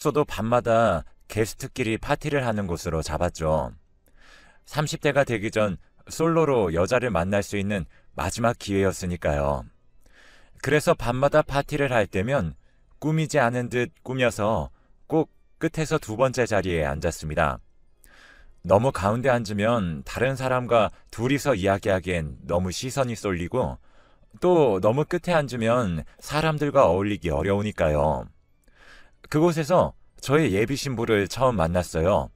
숙소도 밤마다 게스트끼리 파티를 하는 곳으로 잡았죠. 30대가 되기 전 솔로로 여자를 만날 수 있는 마지막 기회였으니까요. 그래서 밤마다 파티를 할 때면 꾸미지 않은 듯 꾸며서 꼭 끝에서 두 번째 자리에 앉았습니다. 너무 가운데 앉으면 다른 사람과 둘이서 이야기하기엔 너무 시선이 쏠리고 또 너무 끝에 앉으면 사람들과 어울리기 어려우니까요. 그곳에서 저의 예비 신부를 처음 만났어요.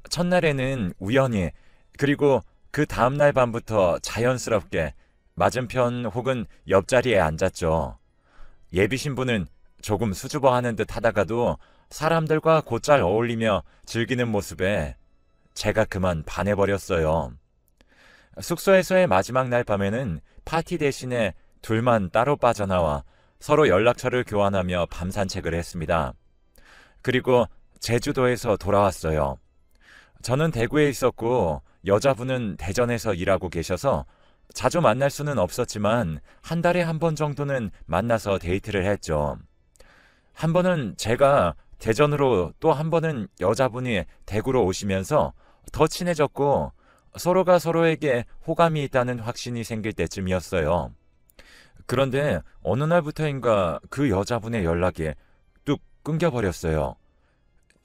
첫날에는 우연히 그리고 그 다음날 밤부터 자연스럽게 맞은편 혹은 옆자리에 앉았죠. 예비 신부는 조금 수줍어하는 듯 하다가도 사람들과 곧잘 어울리며 즐기는 모습에 제가 그만 반해버렸어요. 숙소에서의 마지막 날 밤에는 파티 대신에 둘만 따로 빠져나와 서로 연락처를 교환하며 밤 산책을 했습니다. 그리고 제주도에서 돌아왔어요. 저는 대구에 있었고 여자분은 대전에서 일하고 계셔서 자주 만날 수는 없었지만 한 달에 한 번 정도는 만나서 데이트를 했죠. 한 번은 제가 대전으로 또 한 번은 여자분이 대구로 오시면서 더 친해졌고 서로가 서로에게 호감이 있다는 확신이 생길 때쯤이었어요. 그런데 어느 날부터인가 그 여자분의 연락이 뚝 끊겨버렸어요.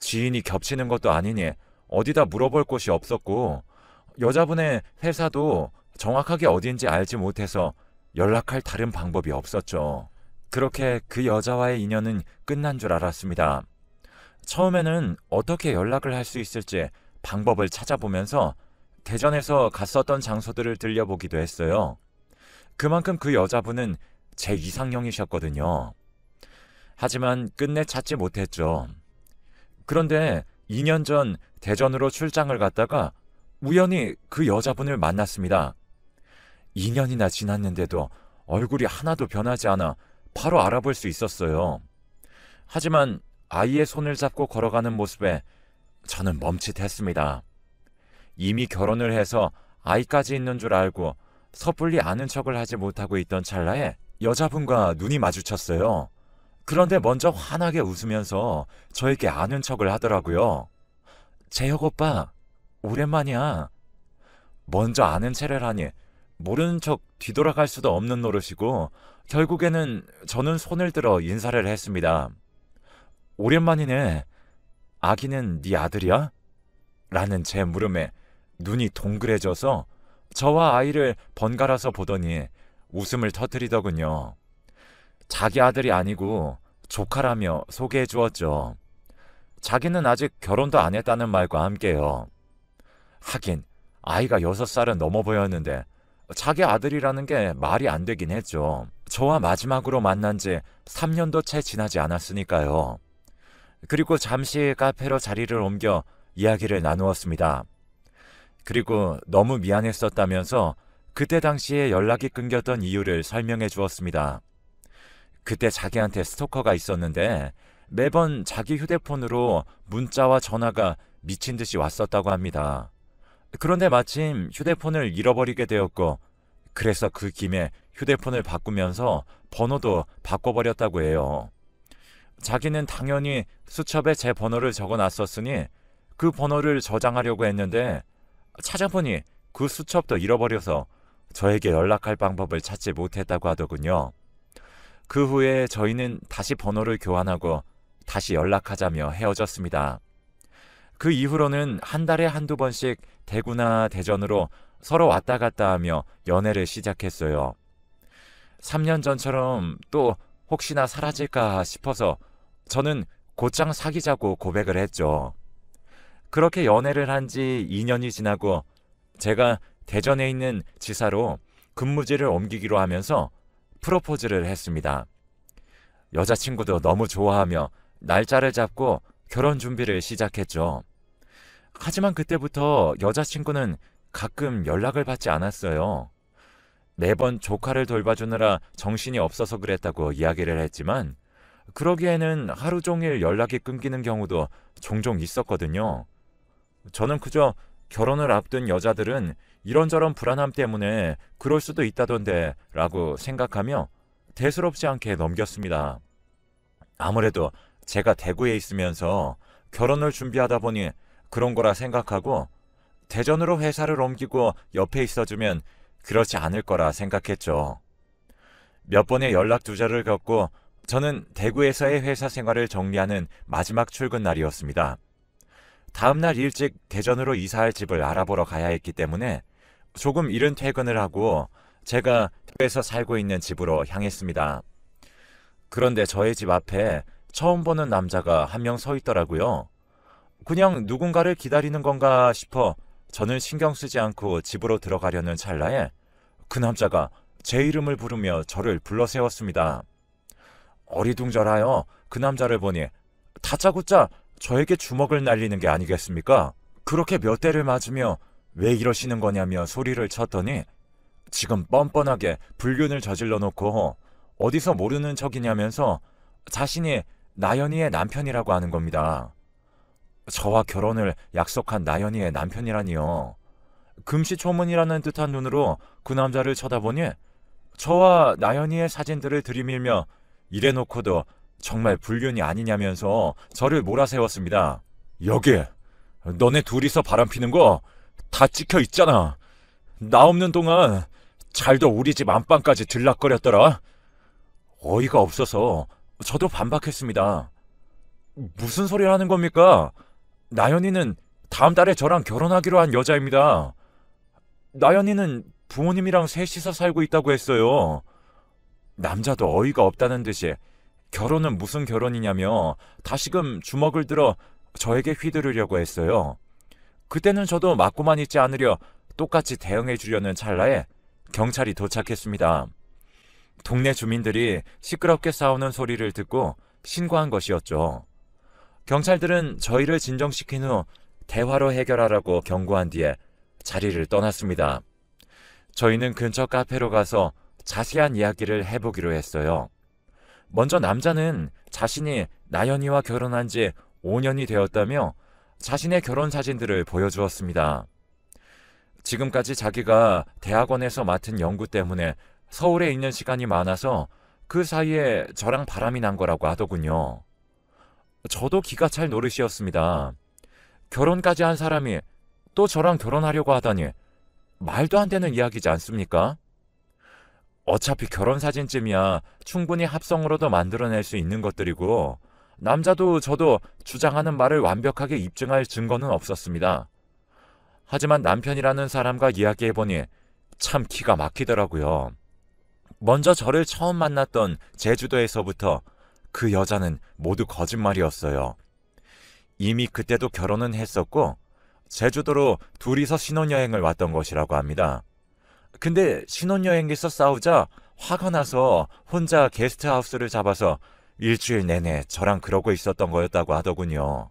지인이 겹치는 것도 아니니 어디다 물어볼 곳이 없었고 여자분의 회사도 정확하게 어딘지 알지 못해서 연락할 다른 방법이 없었죠. 그렇게 그 여자와의 인연은 끝난 줄 알았습니다. 처음에는 어떻게 연락을 할 수 있을지 방법을 찾아보면서 대전에서 갔었던 장소들을 들려보기도 했어요. 그만큼 그 여자분은 제 이상형이셨거든요. 하지만 끝내 찾지 못했죠. 그런데 2년 전 대전으로 출장을 갔다가 우연히 그 여자분을 만났습니다. 2년이나 지났는데도 얼굴이 하나도 변하지 않아 바로 알아볼 수 있었어요. 하지만 아이의 손을 잡고 걸어가는 모습에 저는 멈칫했습니다. 이미 결혼을 해서 아이까지 있는 줄 알고 섣불리 아는 척을 하지 못하고 있던 찰나에 여자분과 눈이 마주쳤어요. 그런데 먼저 환하게 웃으면서 저에게 아는 척을 하더라고요. 재혁 오빠, 오랜만이야. 먼저 아는 체를 하니 모르는 척 뒤돌아갈 수도 없는 노릇이고 결국에는 저는 손을 들어 인사를 했습니다. 오랜만이네. 아기는 네 아들이야? 라는 제 물음에 눈이 동그래져서 저와 아이를 번갈아서 보더니 웃음을 터뜨리더군요. 자기 아들이 아니고 조카라며 소개해 주었죠. 자기는 아직 결혼도 안 했다는 말과 함께요. 하긴 아이가 6살은 넘어 보였는데 자기 아들이라는 게 말이 안 되긴 했죠. 저와 마지막으로 만난 지 3년도 채 지나지 않았으니까요. 그리고 잠시 카페로 자리를 옮겨 이야기를 나누었습니다. 그리고 너무 미안했었다면서 그때 당시에 연락이 끊겼던 이유를 설명해 주었습니다. 그때 자기한테 스토커가 있었는데 매번 자기 휴대폰으로 문자와 전화가 미친 듯이 왔었다고 합니다. 그런데 마침 휴대폰을 잃어버리게 되었고 그래서 그 김에 휴대폰을 바꾸면서 번호도 바꿔버렸다고 해요. 자기는 당연히 수첩에 제 번호를 적어놨었으니 그 번호를 저장하려고 했는데 찾아보니 그 수첩도 잃어버려서 저에게 연락할 방법을 찾지 못했다고 하더군요. 그 후에 저희는 다시 번호를 교환하고 다시 연락하자며 헤어졌습니다. 그 이후로는 한 달에 한두 번씩 대구나 대전으로 서로 왔다 갔다 하며 연애를 시작했어요. 3년 전처럼 또 혹시나 사라질까 싶어서 저는 곧장 사귀자고 고백을 했죠. 그렇게 연애를 한 지 2년이 지나고 제가 대전에 있는 지사로 근무지를 옮기기로 하면서 프로포즈를 했습니다. 여자친구도 너무 좋아하며 날짜를 잡고 결혼 준비를 시작했죠. 하지만 그때부터 여자친구는 가끔 연락을 받지 않았어요. 매번 조카를 돌봐주느라 정신이 없어서 그랬다고 이야기를 했지만 그러기에는 하루 종일 연락이 끊기는 경우도 종종 있었거든요. 저는 그저 결혼을 앞둔 여자들은 이런저런 불안함 때문에 그럴 수도 있다던데 라고 생각하며 대수롭지 않게 넘겼습니다. 아무래도 제가 대구에 있으면서 결혼을 준비하다 보니 그런 거라 생각하고 대전으로 회사를 옮기고 옆에 있어주면 그렇지 않을 거라 생각했죠. 몇 번의 연락 두절을 겪고 저는 대구에서의 회사 생활을 정리하는 마지막 출근 날이었습니다. 다음날 일찍 대전으로 이사할 집을 알아보러 가야 했기 때문에 조금 이른 퇴근을 하고 제가 대구에서 살고 있는 집으로 향했습니다. 그런데 저의 집 앞에 처음 보는 남자가 한 명 서 있더라고요. 그냥 누군가를 기다리는 건가 싶어 저는 신경 쓰지 않고 집으로 들어가려는 찰나에 그 남자가 제 이름을 부르며 저를 불러 세웠습니다. 어리둥절하여 그 남자를 보니 다짜고짜 저에게 주먹을 날리는 게 아니겠습니까? 그렇게 몇 대를 맞으며 왜 이러시는 거냐며 소리를 쳤더니 지금 뻔뻔하게 불륜을 저질러 놓고 어디서 모르는 척이냐면서 자신이 나연이의 남편이라고 하는 겁니다. 저와 결혼을 약속한 나연이의 남편이라니요. 금시초문이라는 듯한 눈으로 그 남자를 쳐다보니 저와 나연이의 사진들을 들이밀며 이래놓고도 정말 불륜이 아니냐면서 저를 몰아세웠습니다. 여기 너네 둘이서 바람피는 거 다 찍혀 있잖아. 나 없는 동안 잘도 우리 집 안방까지 들락거렸더라. 어이가 없어서 저도 반박했습니다. 무슨 소리 하는 겁니까? 나연이는 다음 달에 저랑 결혼하기로 한 여자입니다. 나연이는 부모님이랑 셋이서 살고 있다고 했어요. 남자도 어이가 없다는 듯이 결혼은 무슨 결혼이냐며 다시금 주먹을 들어 저에게 휘두르려고 했어요. 그때는 저도 맞고만 있지 않으려 똑같이 대응해 주려는 찰나에 경찰이 도착했습니다. 동네 주민들이 시끄럽게 싸우는 소리를 듣고 신고한 것이었죠. 경찰들은 저희를 진정시킨 후 대화로 해결하라고 경고한 뒤에 자리를 떠났습니다. 저희는 근처 카페로 가서 자세한 이야기를 해보기로 했어요. 먼저 남자는 자신이 나연이와 결혼한 지 5년이 되었다며 자신의 결혼 사진들을 보여주었습니다. 지금까지 자기가 대학원에서 맡은 연구 때문에 서울에 있는 시간이 많아서 그 사이에 저랑 바람이 난 거라고 하더군요. 저도 기가 찰 노릇이었습니다. 결혼까지 한 사람이 또 저랑 결혼하려고 하다니 말도 안 되는 이야기지 않습니까? 어차피 결혼 사진쯤이야 충분히 합성으로도 만들어낼 수 있는 것들이고 남자도 저도 주장하는 말을 완벽하게 입증할 증거는 없었습니다. 하지만 남편이라는 사람과 이야기해보니 참 기가 막히더라고요. 먼저 저를 처음 만났던 제주도에서부터 그 여자는 모두 거짓말이었어요. 이미 그때도 결혼은 했었고 제주도로 둘이서 신혼여행을 왔던 것이라고 합니다. 근데 신혼여행에서 싸우자 화가 나서 혼자 게스트하우스를 잡아서 일주일 내내 저랑 그러고 있었던 거였다고 하더군요.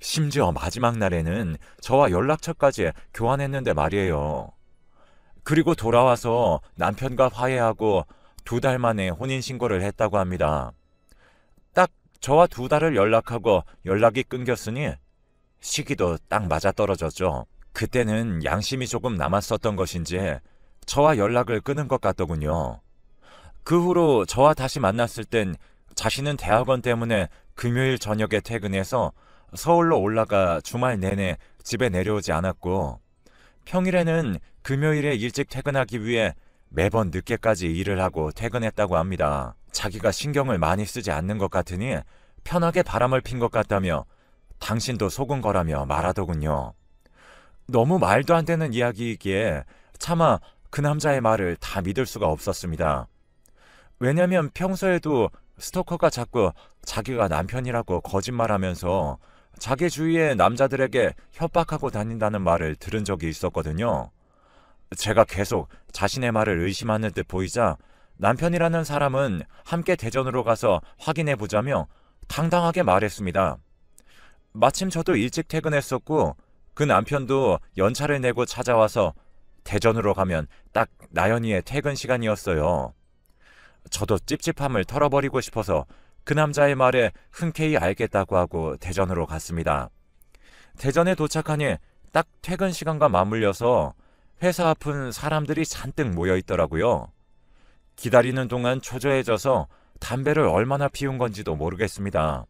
심지어 마지막 날에는 저와 연락처까지 교환했는데 말이에요. 그리고 돌아와서 남편과 화해하고 2달 만에 혼인신고를 했다고 합니다. 딱 저와 2달을 연락하고 연락이 끊겼으니 시기도 딱 맞아떨어졌죠. 그때는 양심이 조금 남았었던 것인지 저와 연락을 끊은 것 같더군요. 그 후로 저와 다시 만났을 땐 자신은 대학원 때문에 금요일 저녁에 퇴근해서 서울로 올라가 주말 내내 집에 내려오지 않았고 평일에는 금요일에 일찍 퇴근하기 위해 매번 늦게까지 일을 하고 퇴근했다고 합니다. 자기가 신경을 많이 쓰지 않는 것 같으니 편하게 바람을 핀 것 같다며 당신도 속은 거라며 말하더군요. 너무 말도 안 되는 이야기이기에 차마 그 남자의 말을 다 믿을 수가 없었습니다. 왜냐면 평소에도 스토커가 자꾸 자기가 남편이라고 거짓말하면서 자기 주위의 남자들에게 협박하고 다닌다는 말을 들은 적이 있었거든요. 제가 계속 자신의 말을 의심하는 듯 보이자 남편이라는 사람은 함께 대전으로 가서 확인해 보자며 당당하게 말했습니다. 마침 저도 일찍 퇴근했었고 그 남편도 연차를 내고 찾아와서 대전으로 가면 딱 나연이의 퇴근 시간이었어요. 저도 찝찝함을 털어버리고 싶어서 그 남자의 말에 흔쾌히 알겠다고 하고 대전으로 갔습니다. 대전에 도착하니 딱 퇴근 시간과 맞물려서 회사 앞은 사람들이 잔뜩 모여 있더라고요. 기다리는 동안 초조해져서 담배를 얼마나 피운 건지도 모르겠습니다.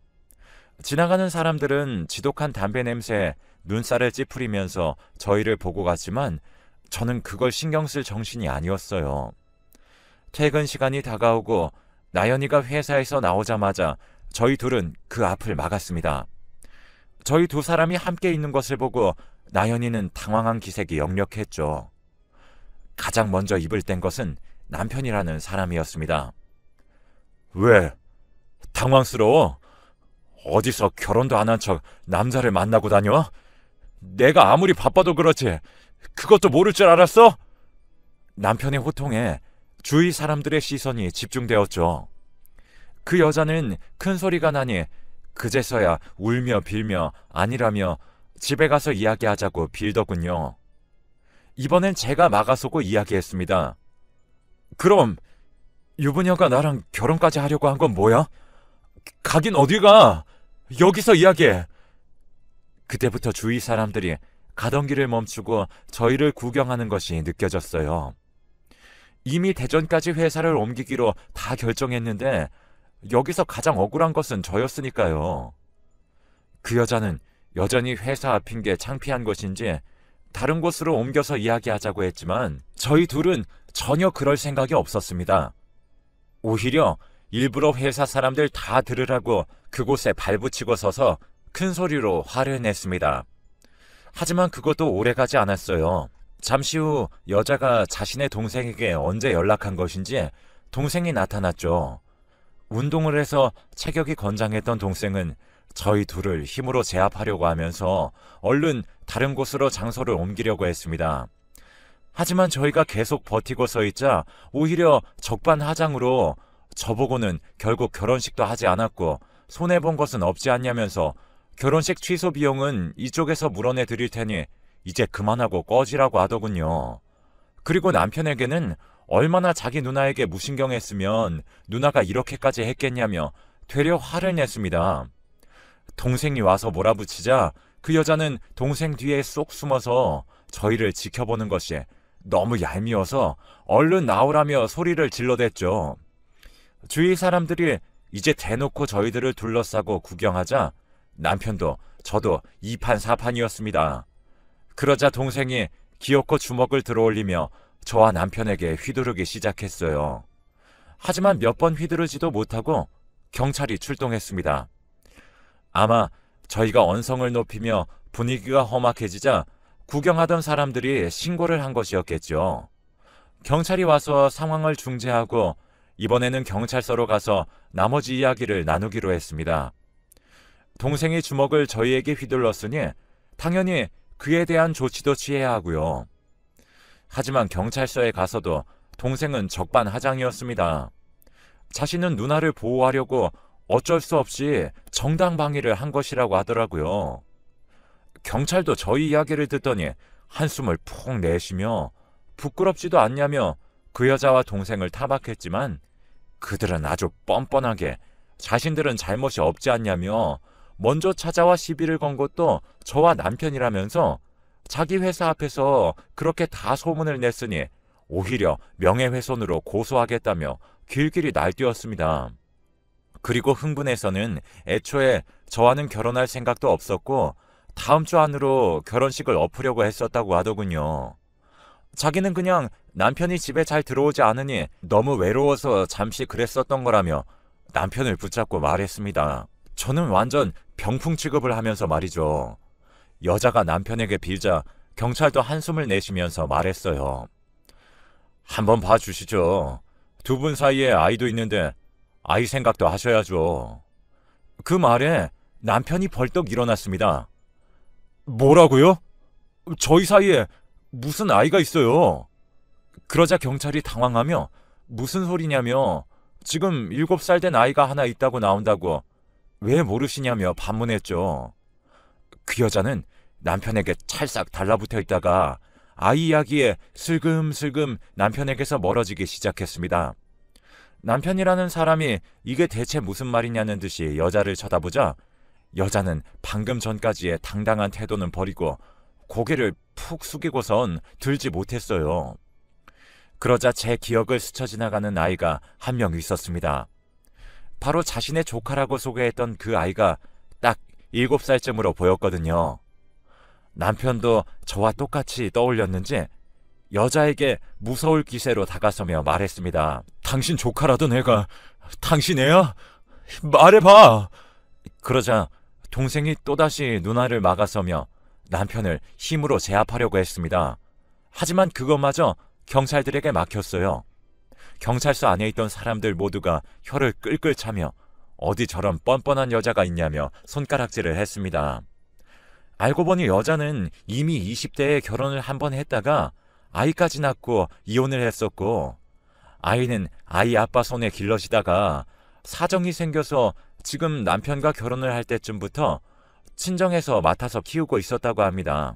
지나가는 사람들은 지독한 담배 냄새에 눈살을 찌푸리면서 저희를 보고 갔지만 저는 그걸 신경 쓸 정신이 아니었어요. 퇴근 시간이 다가오고 나연이가 회사에서 나오자마자 저희 둘은 그 앞을 막았습니다. 저희 두 사람이 함께 있는 것을 보고 나연이는 당황한 기색이 역력했죠. 가장 먼저 입을 뗀 것은 남편이라는 사람이었습니다. 왜? 당황스러워? 어디서 결혼도 안 한 척 남자를 만나고 다녀? 내가 아무리 바빠도 그렇지 그것도 모를 줄 알았어? 남편의 호통에 주위 사람들의 시선이 집중되었죠. 그 여자는 큰 소리가 나니 그제서야 울며 빌며 아니라며 집에 가서 이야기하자고 빌더군요. 이번엔 제가 막아서고 이야기했습니다. 그럼 유부녀가 나랑 결혼까지 하려고 한 건 뭐야? 가긴 어디 가? 여기서 이야기해. 그때부터 주위 사람들이 가던 길을 멈추고 저희를 구경하는 것이 느껴졌어요. 이미 대전까지 회사를 옮기기로 다 결정했는데 여기서 가장 억울한 것은 저였으니까요. 그 여자는 여전히 회사 앞인 게 창피한 것인지 다른 곳으로 옮겨서 이야기하자고 했지만 저희 둘은 전혀 그럴 생각이 없었습니다. 오히려 일부러 회사 사람들 다 들으라고 그곳에 발붙이고 서서 큰 소리로 화를 냈습니다. 하지만 그것도 오래가지 않았어요. 잠시 후 여자가 자신의 동생에게 언제 연락한 것인지 동생이 나타났죠. 운동을 해서 체격이 건장했던 동생은 저희 둘을 힘으로 제압하려고 하면서 얼른 다른 곳으로 장소를 옮기려고 했습니다. 하지만 저희가 계속 버티고 서 있자 오히려 적반하장으로 저보고는 결국 결혼식도 하지 않았고 손해본 것은 없지 않냐면서 결혼식 취소 비용은 이쪽에서 물어내 드릴 테니 이제 그만하고 꺼지라고 하더군요. 그리고 남편에게는 얼마나 자기 누나에게 무신경했으면 누나가 이렇게까지 했겠냐며 되려 화를 냈습니다. 동생이 와서 몰아붙이자 그 여자는 동생 뒤에 쏙 숨어서 저희를 지켜보는 것이 너무 얄미워서 얼른 나오라며 소리를 질러댔죠. 주위 사람들이 이제 대놓고 저희들을 둘러싸고 구경하자 남편도 저도 이판사판이었습니다. 그러자 동생이 기어코 주먹을 들어올리며 저와 남편에게 휘두르기 시작했어요. 하지만 몇 번 휘두르지도 못하고 경찰이 출동했습니다. 아마 저희가 언성을 높이며 분위기가 험악해지자 구경하던 사람들이 신고를 한 것이었겠죠. 경찰이 와서 상황을 중재하고 이번에는 경찰서로 가서 나머지 이야기를 나누기로 했습니다. 동생이 주먹을 저희에게 휘둘렀으니 당연히 그에 대한 조치도 취해야 하고요. 하지만 경찰서에 가서도 동생은 적반하장이었습니다. 자신은 누나를 보호하려고 어쩔 수 없이 정당방위를 한 것이라고 하더라고요. 경찰도 저희 이야기를 듣더니 한숨을 푹 내쉬며 부끄럽지도 않냐며 그 여자와 동생을 타박했지만 그들은 아주 뻔뻔하게 자신들은 잘못이 없지 않냐며 먼저 찾아와 시비를 건 것도 저와 남편이라면서 자기 회사 앞에서 그렇게 다 소문을 냈으니 오히려 명예훼손으로 고소하겠다며 길길이 날뛰었습니다. 그리고 흥분해서는 애초에 저와는 결혼할 생각도 없었고 다음 주 안으로 결혼식을 엎으려고 했었다고 하더군요. 자기는 그냥 남편이 집에 잘 들어오지 않으니 너무 외로워서 잠시 그랬었던 거라며 남편을 붙잡고 말했습니다. 저는 완전 병풍 취급을 하면서 말이죠. 여자가 남편에게 빌자 경찰도 한숨을 내쉬면서 말했어요. 한번 봐주시죠. 두 분 사이에 아이도 있는데 아이 생각도 하셔야죠. 그 말에 남편이 벌떡 일어났습니다. 뭐라고요? 저희 사이에 무슨 아이가 있어요? 그러자 경찰이 당황하며 무슨 소리냐며 지금 7살 된 아이가 하나 있다고 나온다고 왜 모르시냐며 반문했죠. 그 여자는 남편에게 찰싹 달라붙어 있다가 아이 이야기에 슬금슬금 남편에게서 멀어지기 시작했습니다. 남편이라는 사람이 이게 대체 무슨 말이냐는 듯이 여자를 쳐다보자 여자는 방금 전까지의 당당한 태도는 버리고 고개를 푹 숙이고선 들지 못했어요. 그러자 제 기억을 스쳐 지나가는 아이가 한 명 있었습니다. 바로 자신의 조카라고 소개했던 그 아이가 딱 7살쯤으로 보였거든요. 남편도 저와 똑같이 떠올렸는지 여자에게 무서울 기세로 다가서며 말했습니다. 당신 조카라던 애가 당신 애야? 말해봐! 그러자 동생이 또다시 누나를 막아서며 남편을 힘으로 제압하려고 했습니다. 하지만 그것마저 경찰들에게 막혔어요. 경찰서 안에 있던 사람들 모두가 혀를 끌끌 차며 어디 저런 뻔뻔한 여자가 있냐며 손가락질을 했습니다. 알고 보니 여자는 이미 20대에 결혼을 한 번 했다가 아이까지 낳고 이혼을 했었고, 아이는 아이 아빠 손에 길러지다가 사정이 생겨서 지금 남편과 결혼을 할 때쯤부터 친정에서 맡아서 키우고 있었다고 합니다.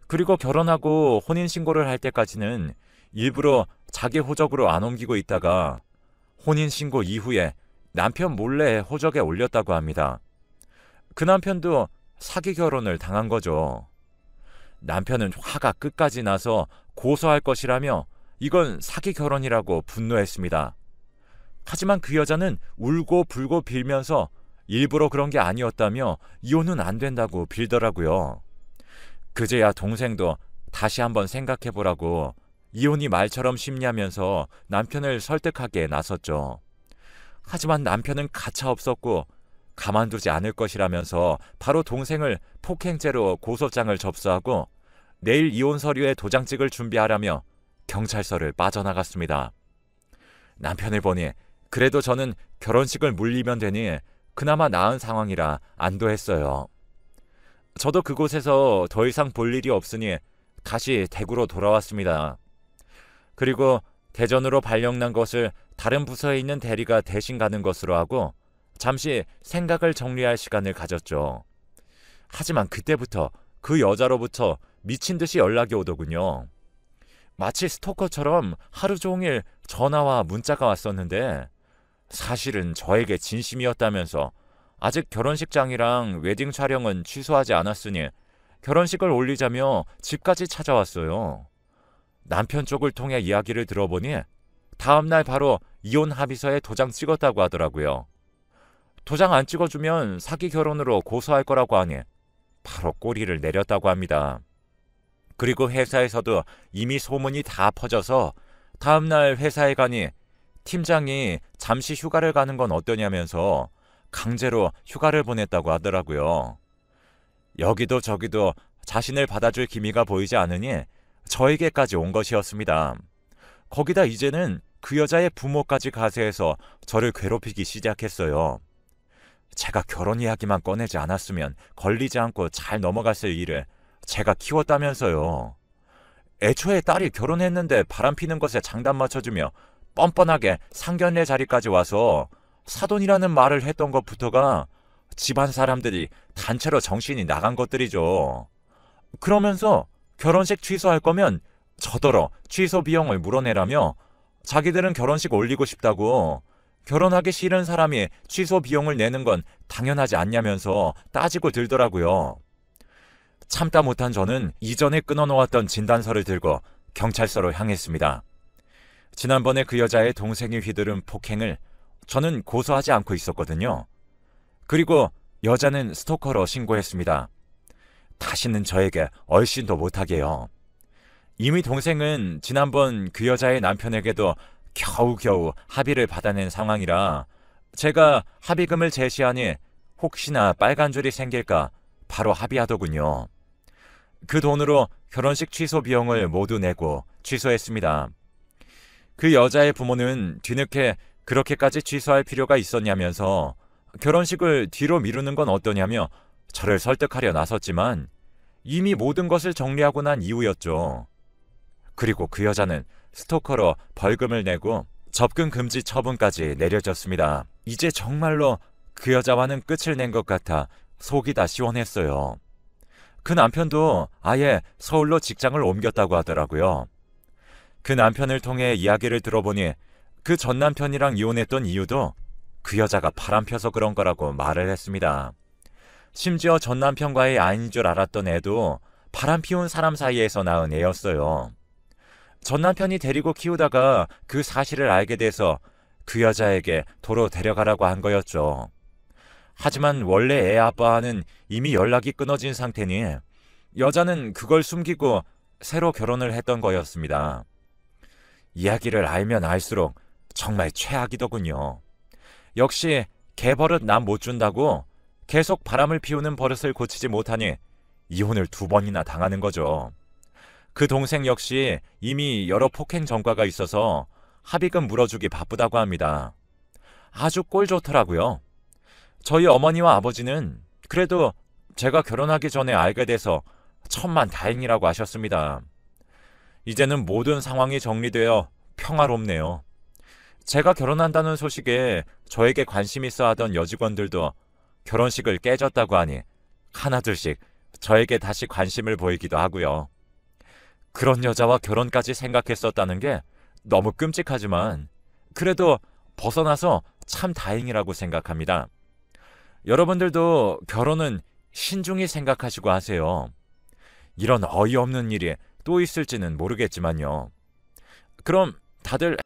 그리고 결혼하고 혼인신고를 할 때까지는 일부러 자기 호적으로 안 옮기고 있다가 혼인신고 이후에 남편 몰래 호적에 올렸다고 합니다. 그 남편도 사기 결혼을 당한 거죠. 남편은 화가 끝까지 나서 고소할 것이라며 이건 사기 결혼이라고 분노했습니다. 하지만 그 여자는 울고 불고 빌면서 일부러 그런 게 아니었다며 이혼은 안 된다고 빌더라고요. 그제야 동생도 다시 한번 생각해보라고 이혼이 말처럼 쉽냐면서 남편을 설득하기에 나섰죠. 하지만 남편은 가차없었고 가만두지 않을 것이라면서 바로 동생을 폭행죄로 고소장을 접수하고 내일 이혼 서류에 도장 찍을 준비하라며 경찰서를 빠져나갔습니다. 남편을 보니 그래도 저는 결혼식을 물리면 되니 그나마 나은 상황이라 안도했어요. 저도 그곳에서 더 이상 볼 일이 없으니 다시 대구로 돌아왔습니다. 그리고 대전으로 발령난 것을 다른 부서에 있는 대리가 대신 가는 것으로 하고 잠시 생각을 정리할 시간을 가졌죠. 하지만 그때부터 그 여자로부터 미친 듯이 연락이 오더군요. 마치 스토커처럼 하루 종일 전화와 문자가 왔었는데 사실은 저에게 진심이었다면서 아직 결혼식장이랑 웨딩 촬영은 취소하지 않았으니 결혼식을 올리자며 집까지 찾아왔어요. 남편 쪽을 통해 이야기를 들어보니 다음날 바로 이혼 합의서에 도장 찍었다고 하더라고요. 도장 안 찍어주면 사기 결혼으로 고소할 거라고 하니 바로 꼬리를 내렸다고 합니다. 그리고 회사에서도 이미 소문이 다 퍼져서 다음날 회사에 가니 팀장이 잠시 휴가를 가는 건 어떠냐면서 강제로 휴가를 보냈다고 하더라고요. 여기도 저기도 자신을 받아줄 기미가 보이지 않으니 저에게까지 온 것이었습니다. 거기다 이제는 그 여자의 부모까지 가세해서 저를 괴롭히기 시작했어요. 제가 결혼 이야기만 꺼내지 않았으면 걸리지 않고 잘 넘어갔을 일을 제가 키웠다면서요. 애초에 딸이 결혼했는데 바람피는 것에 장단 맞춰주며 뻔뻔하게 상견례 자리까지 와서 사돈이라는 말을 했던 것부터가 집안 사람들이 단체로 정신이 나간 것들이죠. 그러면서 결혼식 취소할 거면 저더러 취소 비용을 물어내라며 자기들은 결혼식 올리고 싶다고 결혼하기 싫은 사람이 취소 비용을 내는 건 당연하지 않냐면서 따지고 들더라고요. 참다 못한 저는 이전에 끊어놓았던 진단서를 들고 경찰서로 향했습니다. 지난번에 그 여자의 동생이 휘두른 폭행을 저는 고소하지 않고 있었거든요. 그리고 여자는 스토커로 신고했습니다. 다시는 저에게 얼씬도 못하게요. 이미 동생은 지난번 그 여자의 남편에게도 겨우겨우 합의를 받아낸 상황이라 제가 합의금을 제시하니 혹시나 빨간 줄이 생길까 바로 합의하더군요. 그 돈으로 결혼식 취소 비용을 모두 내고 취소했습니다. 그 여자의 부모는 뒤늦게 그렇게까지 취소할 필요가 있었냐면서 결혼식을 뒤로 미루는 건 어떠냐며 저를 설득하려 나섰지만 이미 모든 것을 정리하고 난 이후였죠. 그리고 그 여자는 스토커로 벌금을 내고 접근 금지 처분까지 내려졌습니다. 이제 정말로 그 여자와는 끝을 낸 것 같아 속이 다 시원했어요. 그 남편도 아예 서울로 직장을 옮겼다고 하더라고요. 그 남편을 통해 이야기를 들어보니 그 전 남편이랑 이혼했던 이유도 그 여자가 바람펴서 그런 거라고 말을 했습니다. 심지어 전 남편과의 아이인 줄 알았던 애도 바람 피운 사람 사이에서 낳은 애였어요. 전 남편이 데리고 키우다가 그 사실을 알게 돼서 그 여자에게 도로 데려가라고 한 거였죠. 하지만 원래 애 아빠와는 이미 연락이 끊어진 상태니 여자는 그걸 숨기고 새로 결혼을 했던 거였습니다. 이야기를 알면 알수록 정말 최악이더군요. 역시 개버릇 남 못 준다고 계속 바람을 피우는 버릇을 고치지 못하니 이혼을 2번이나 당하는 거죠. 그 동생 역시 이미 여러 폭행 전과가 있어서 합의금 물어주기 바쁘다고 합니다. 아주 꼴 좋더라고요. 저희 어머니와 아버지는 그래도 제가 결혼하기 전에 알게 돼서 천만다행이라고 하셨습니다. 이제는 모든 상황이 정리되어 평화롭네요. 제가 결혼한다는 소식에 저에게 관심 있어 하던 여직원들도 결혼식을 깨졌다고 하니 하나둘씩 저에게 다시 관심을 보이기도 하고요. 그런 여자와 결혼까지 생각했었다는 게 너무 끔찍하지만 그래도 벗어나서 참 다행이라고 생각합니다. 여러분들도 결혼은 신중히 생각하시고 하세요. 이런 어이없는 일이 또 있을지는 모르겠지만요. 그럼 다들